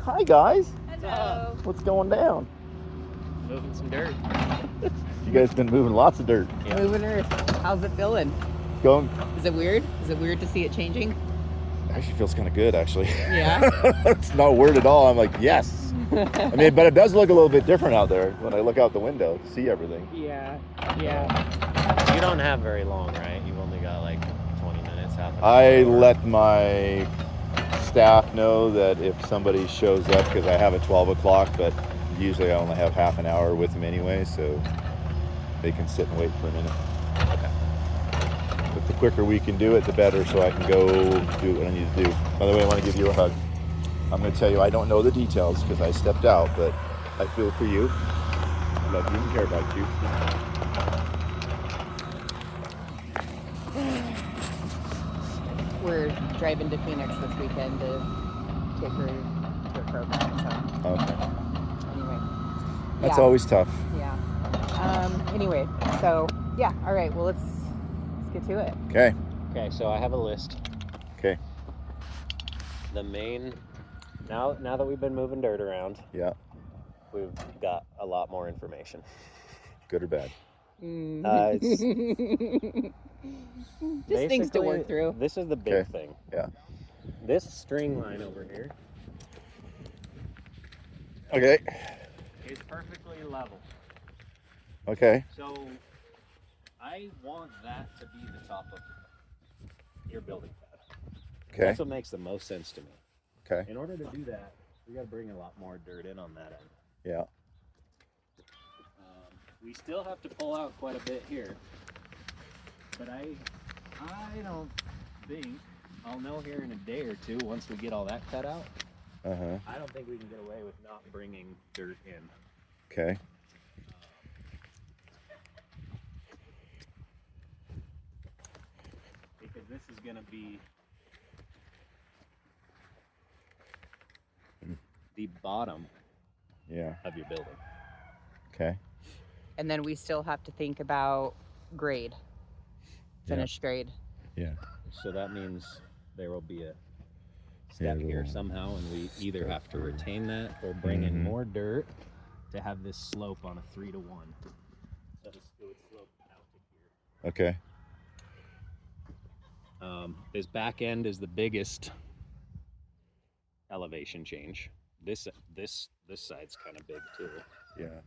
Hi guys. Hello. What's going down? Moving some dirt. You guys been moving lots of dirt. Yeah. Moving earth. How's it feeling? Going. Is it weird? Is it weird to see it changing? Actually feels kind of good, actually. Yeah. It's not weird at all. I'm like, yes. I mean, but it does look a little bit different out there when I look out the window, see everything. Yeah. You don't have very long, right? You've only got like 20 minutes, half an hour. I let my staff know that if somebody shows up, because I have at 12 o'clock, but usually I only have half an hour with them anyway, so they can sit and wait for a minute. Okay. But the quicker we can do it, the better, so I can go do what I need to do. By the way, I want to give you a hug. I'm going to tell you, I don't know the details because I stepped out, but I feel for you. Love you and care about you. We're driving to Phoenix this weekend to take her to a program. So Okay. anyway. That's Yeah. always tough. Yeah. Anyway, so yeah. All right. Well, let's get to it. Okay. Okay, so I have a list. Okay. The main, now that we've been moving dirt around, Yeah. we've got a lot more information. Good or bad? It's Just things to work basically, through. This is the big Okay. thing. Yeah. This string line over here Okay. is perfectly level. Okay. So I want that to be the top of your building pad. Okay. That's what makes the most sense to me. Okay. In order to do that, we got to bring a lot more dirt in on that end. Yeah. We still have to pull out quite a bit here, but I don't think I'll know here in a day or two once we get all that cut out. Uh-huh. I don't think we can get away with not bringing dirt in. Okay. Because this is going to be the bottom Yeah. of your building. Okay. And then we still have to think about grade, finished grade. Yeah. So that means there will be a step here somehow, and we either have to retain that or bring in more dirt to have this slope on a 3-to-1. So it would slope out to here. Okay. This back end is the biggest elevation change. This side's kind of big too. Yeah.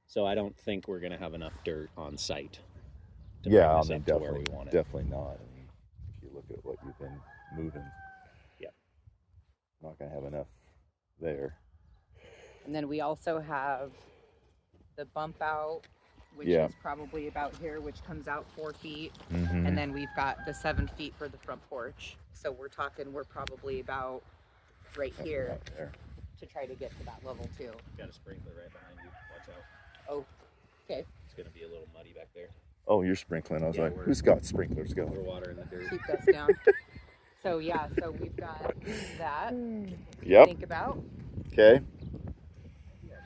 So I don't think we're gonna have enough dirt on site to Yeah, I bring this mean, up to where we want it. definitely not. I mean, if you look at what you've been moving, Yeah, not gonna have enough there. And then we also have the bump out, which Yeah. is probably about here, which comes out 4 feet. Mm-hmm. And then we've got the 7 feet for the front porch. So we're probably about right here Right there. to try to get to that level too. got a sprinkler right behind you. Watch out. Oh, okay. It's gonna be a little muddy back there. Oh, you're sprinkling. I was Yeah, like, who's got sprinklers We're going? watering the dirt. Keep us down. So yeah, so we've got that to Yep. think about. Okay.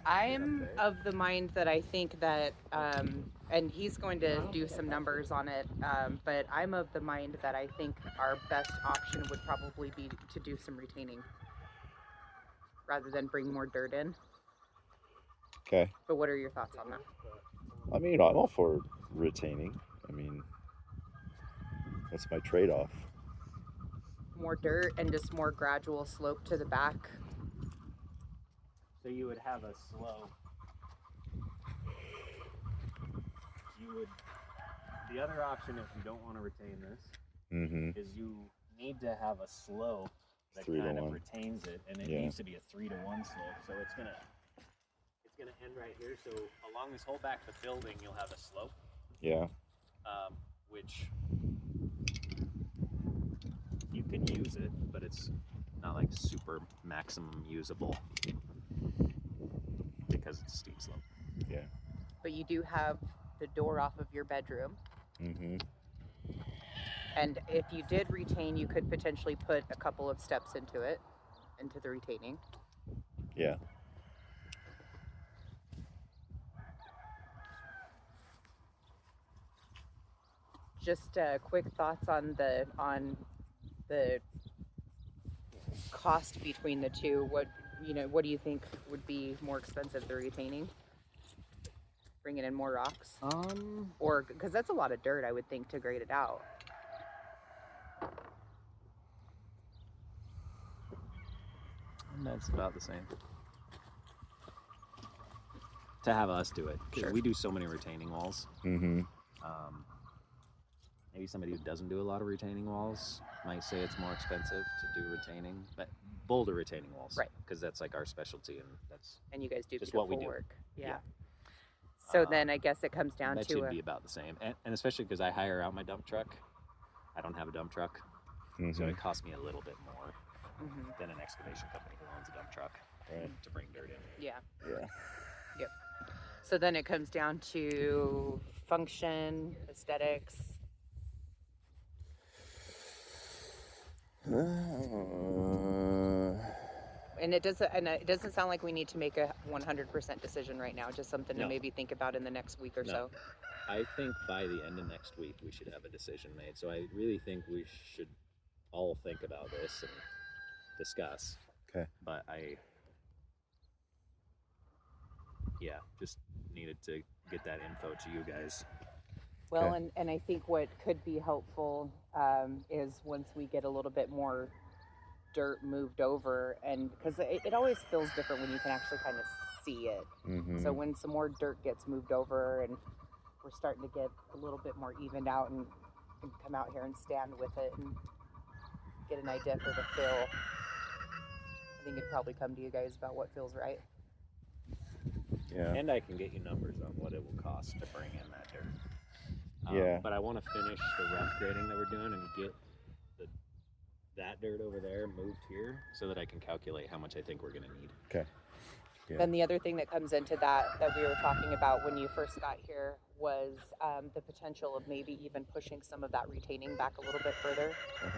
I'm of the mind that I think that, and he's going to do some numbers on it, but I'm of the mind that I think our best option would probably be to do some retaining rather than bring more dirt in. Okay. But what are your thoughts on that? I mean, I'm all for retaining. I mean, that's my trade-off. More dirt and just more gradual slope to the back. So you would have a slope. The other option, if you don't want to retain this, Mm-hmm. is you need to have a slope that 3 to kind of 1. retains it, and it Yeah. needs to be a 3-to-1 slope. So it's gonna end right here. So along this whole back of the building, you'll have a slope, Yeah. which you can use it, but it's not like super maximum usable because it's a steep slope. Yeah. But you do have the door off of your bedroom. Mm-hmm. And if you did retain, you could potentially put a couple of steps into it, into the retaining. Yeah. Just quick thoughts on the cost between the two, what do you think would be more expensive, the retaining? Bringing in more rocks? Or, because that's a lot of dirt, I would think, to grade it out. That's about the same. To have us do it. Sure. We do so many retaining walls. Mm-hmm. Maybe somebody who doesn't do a lot of retaining walls might say it's more expensive to do retaining, but boulder retaining walls. Right. Because that's like our specialty, and that's And you guys do just beautiful what we do. work. Yeah. Yeah. So then I guess it comes down that to should be about the same. And especially because I hire out my dump truck. I don't have a dump truck. So it costs me a little bit more than an excavation company who owns a dump truck to bring dirt in. Yeah. Yeah. Yep. So then it comes down to function, aesthetics. And it doesn't sound like we need to make a 100% decision right now. Just something to maybe think about in the next week or so. I think by the end of next week we should have a decision made. So I really think we should all think about this and discuss. Okay. But just needed to get that info to you guys. Well, and I think what could be helpful is once we get a little bit more dirt moved over, and because it always feels different when you can actually kind of see it. So when some more dirt gets moved over and we're starting to get a little bit more evened out and come out here and stand with it and get an idea for the fill, I think it'd probably come to you guys about what feels right. Yeah. And I can get you numbers on what it will cost to bring in that dirt. But I want to finish the rough grading that we're doing and get that dirt over there moved here so that I can calculate how much I think we're going to need. Okay. Yeah. Then the other thing that comes into that we were talking about when you first got here was the potential of maybe even pushing some of that retaining back a little bit further,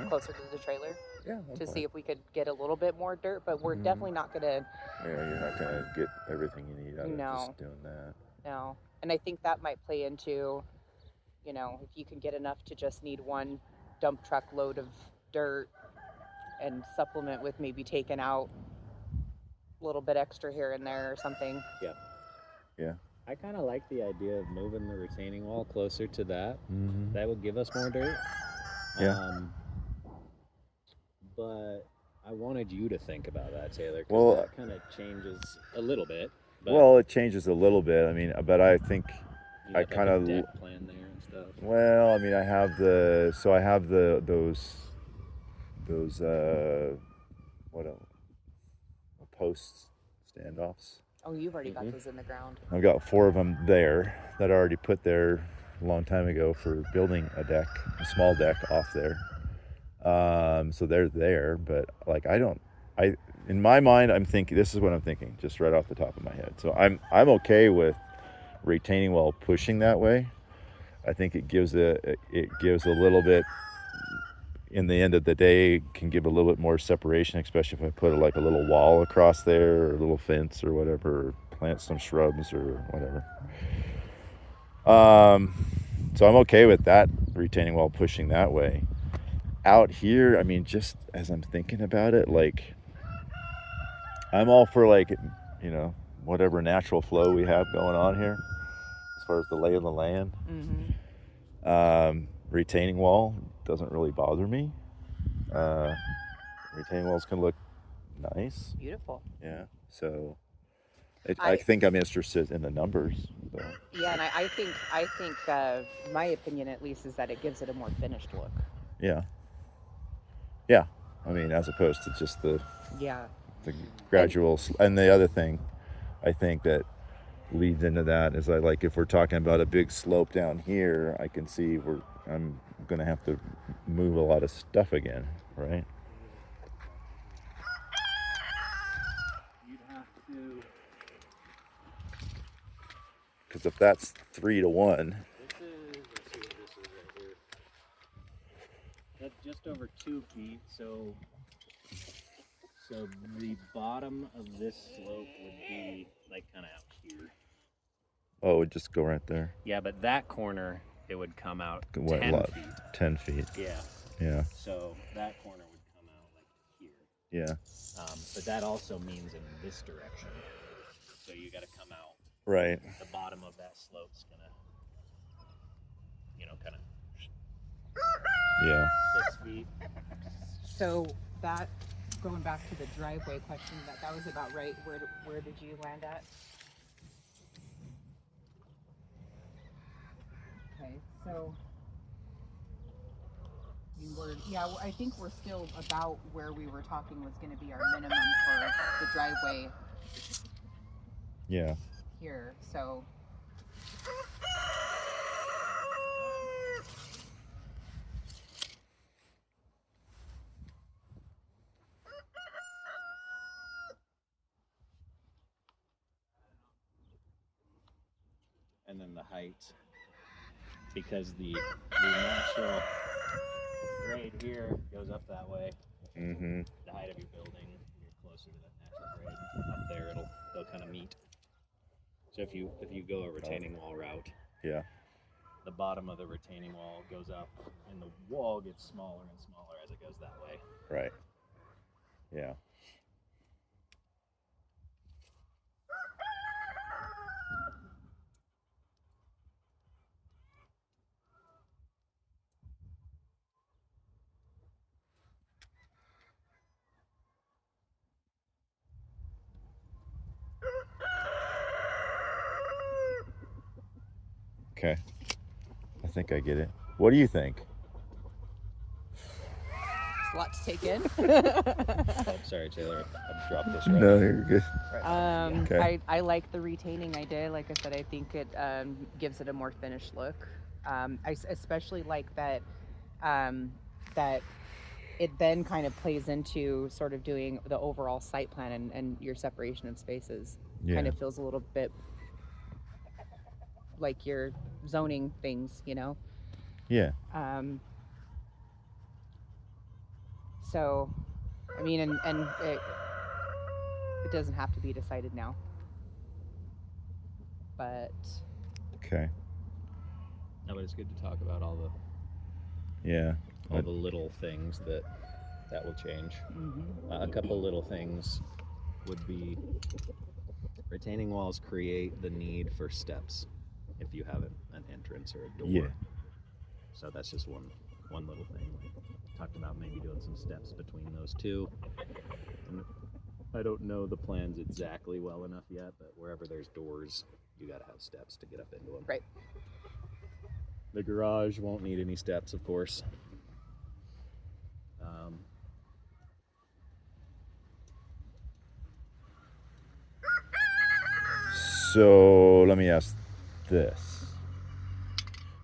closer to the trailer, to see if we could get a little bit more dirt. But we're definitely not going to... Yeah, you're not going to get everything you need out of just doing that. No. And I think that might play into, if you can get enough to just need one dump truck load of dirt and supplement with maybe taking out a little bit extra here and there or something. Yeah. I kind of like the idea of moving the retaining wall closer to that. That would give us more dirt. Yeah. But I wanted you to think about that, Taylor. Well, that kind of changes a little bit. Well, it changes a little bit. I mean, but I think I kind of deck plan there and stuff. Well, I mean, I have those post standoffs. Oh, you've already got those in the ground. I've got 4 of them there that I already put there a long time ago for building a small deck off there. So they're there, but like in my mind, I'm thinking, this is what I'm thinking, just right off the top of my head. So I'm okay with retaining wall pushing that way. I think it gives a little bit, in the end of the day, can give a little bit more separation, especially if I put like a little wall across there or a little fence or whatever, or plant some shrubs or whatever. So I'm okay with that retaining wall pushing that way. Out here, I mean, just as I'm thinking about it, like, I'm all for like, whatever natural flow we have going on here as far as the lay of the land. Retaining wall doesn't really bother me. Retaining walls can look nice. Beautiful. Yeah. So I think I'm interested in the numbers. So. Yeah, and I think my opinion at least is that it gives it a more finished look. Yeah. Yeah. I mean, as opposed to just the gradual. And the other thing I think that leads into that is if we're talking about a big slope down here, I can see I'm going to have to move a lot of stuff again, right? You'd have to. Because if that's 3 to 1. Let's see what this is right here. That's just over 2 feet, so the bottom of this slope would be like kind of out here. Oh, it would just go right there. Yeah, but that corner, it would come out 10 feet. 10 feet. Yeah. Yeah. So that corner would come out like here. Yeah. But that also means in this direction. So you got to come out. Right. The bottom of that slope's gonna, kind of Yeah. 6 feet. So that, going back to the driveway question, that was about right. Where did you land at? Okay, so I think we're still about where we were talking was going to be our minimum for the driveway Yeah. here. So And then the height, because the natural grade here goes up that way. Mm-hmm. The height of your building, you're closer to that natural grade. Up there, they'll kind of meet. So if you go a retaining wall route, Yeah. the bottom of the retaining wall goes up, and the wall gets smaller and smaller as it goes that way. Right. Yeah. Okay. I think I get it. What do you think? it's a lot to take in. Sorry, Taylor, I dropped this right. No, you're good. Okay. I like the retaining idea. Like I said, I think it gives it a more finished look. I especially like that that it then kind of plays into sort of doing the overall site plan and your separation of spaces. Yeah. Kind of feels a little bit like you're zoning things, Yeah. So, I mean, and it doesn't have to be decided now, but Okay. No, but it's good to talk about all Yeah. the little things that will change. A couple little things would be retaining walls create the need for steps if you have an entrance or a door. Yeah. So that's just one little thing. Talked about maybe doing some steps between those two. And I don't know the plans exactly well enough yet, but wherever there's doors, you got to have steps to get up into them. right. The garage won't need any steps, of course. So let me ask this.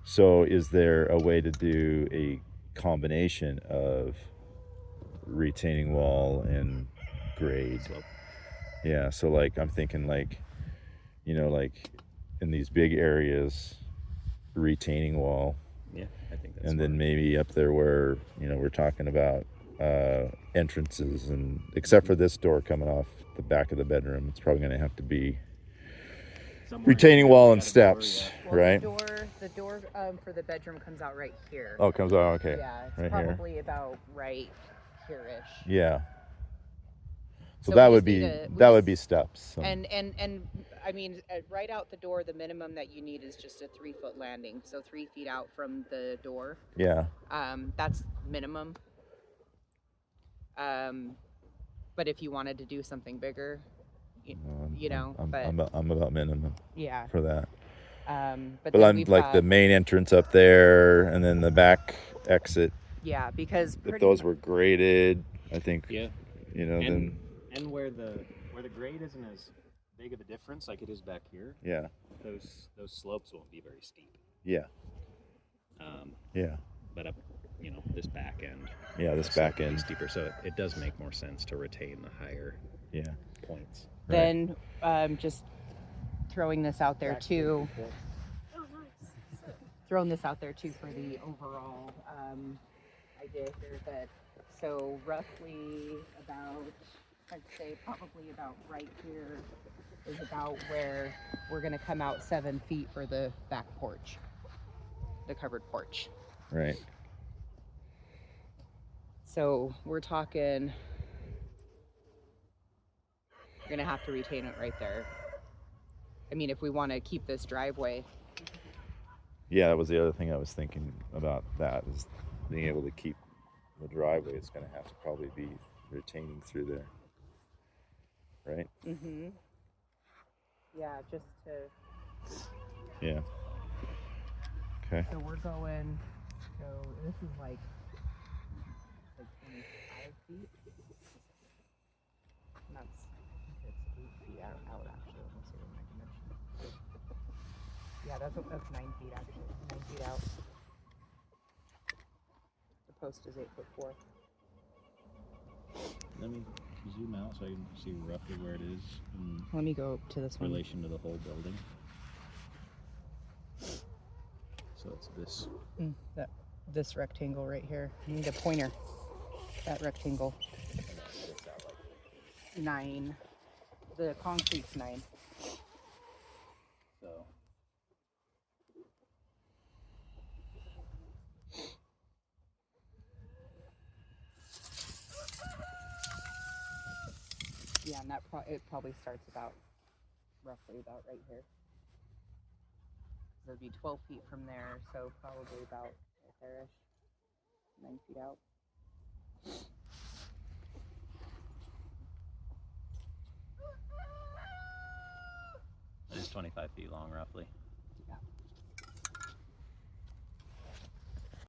So is there a way to do a combination of retaining wall and grade? Slope. Yeah, so like I'm thinking like, like in these big areas, retaining wall, Yeah, I think that's and smart. then maybe up there where, we're talking about entrances, and except for this door coming off the back of the bedroom, it's probably going to have to be Somewhere retaining wall and you got a door, steps, Well, right? The door for the bedroom comes out right here. Oh, it comes out, okay. Yeah, it's right here. probably about right here-ish. Yeah. So So that we would just need be to- we that would just- be steps. And I mean, right out the door, the minimum that you need is just a 3-foot landing. So 3 feet out from the door. Yeah. That's minimum. But if you wanted to do something bigger, I'm about minimum yeah. for that. But But then I'm we've like got, the main entrance up there, and then the back exit. yeah, because If those were graded, I think. Yeah. Then. And where the grade isn't as big of a difference like it is back here, Yeah. those slopes won't be very steep. Yeah. Yeah. But up, this back end. Yeah. This the slope back will be end. steeper, so it does make more sense to retain the higher Yeah. points. then just throwing this out there too. Throwing this out there too for the overall idea here that so roughly about, I'd say probably about right here is about where we're going to come out 7 feet for the back porch, the covered porch. Right. So we're talking You're gonna have to retain it right there. I mean, if we want to keep this driveway. Yeah, that was the other thing I was thinking about. That is being able to keep the driveway. It's going to have to probably be retaining through there, right? Mm-hmm. Yeah, just to. Yeah. Okay. So we're going. So this is like 25 feet. And that's it's 8 feet out actually. Let me see what my dimension. Yeah, that's 9 feet actually. 9 feet out. The post is 8'4". Let me zoom out so I can see roughly where it is in Let me go to this one. relation to the whole building. So it's this. This rectangle right here. You need a pointer. That rectangle. 9. The concrete's 9. So Yeah, and it probably starts roughly about right here. There'd be 12 feet from there, so probably about right there-ish. 9 feet out. it's 25 feet long, roughly. Yeah.